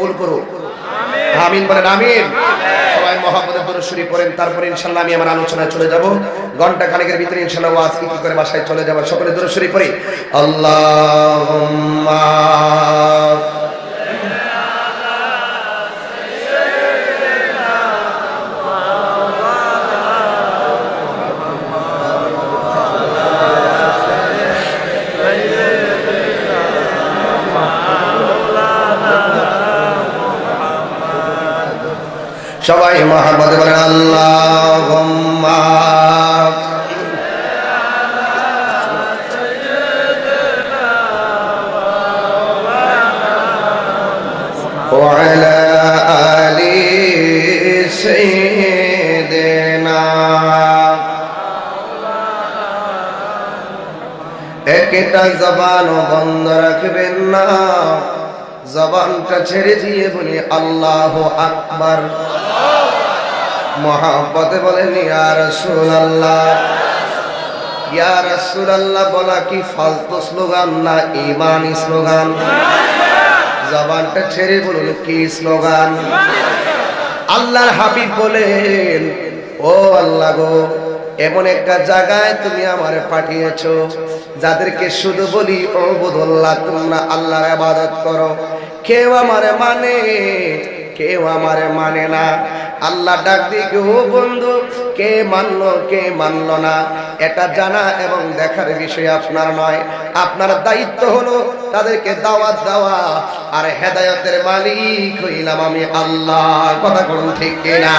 কবুল করুক। আমিন বলেন আমিন। সবাই মহব্বতে দরুদ শরীফ পড়েন, তারপরে ইনশাআল্লাহ আমি আমার আলোচনায় চলে যাব। ঘন্টা খানেকের ভিতরে ইনশাআল্লাহ ওয়াজ কি করে বাসায় চলে যাব। সকলে দরুদ শরীফ পড়ি। আল্লাহুম্মা সবাই মহব্বতে বলেন আল্লাহুম্মা ওয়া আলা আলি সাইয়্যিদিনা। একটা জবানও বন্ধ রাখবেন না, জবানটা ছেড়ে দিয়ে বলি আল্লাহু আকবার। মহব্বতে বলেন ইয়া রাসূলুল্লাহ। ইয়া রাসূলুল্লাহ বলা কি ফালতু স্লোগান না ঈমানি স্লোগান? জবানটা ছেড়ে বলুন কি স্লোগান? আল্লাহর হাবিব বলেন ও আল্লাহ গো, এমন একটা জায়গায় তুমি আমারে পাঠিয়েছো যাদেরকে শুধু বলি উবুদুল্লাহ, তোমরা আল্লাহর ইবাদত করো। কেউ আমারে মানে, কেউ আমারে মানে না। আল্লাহ ডাক দিয়ে ও বন্ধু, কে মানলো কে মানলো না এটা জানা এবং দেখার বিষয় আপনার নয়। আপনার দায়িত্ব হলো তাদেরকে দাওয়াত দেওয়া, আর হেদায়েতের মালিক হইলাম আমি আল্লাহ। কথা বলুন ঠিক কিনা?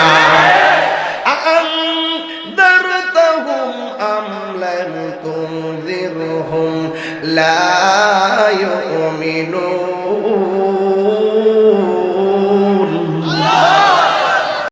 আনদারতাহুম আম লাম তুনজিরহুম লা ইউমিনুন।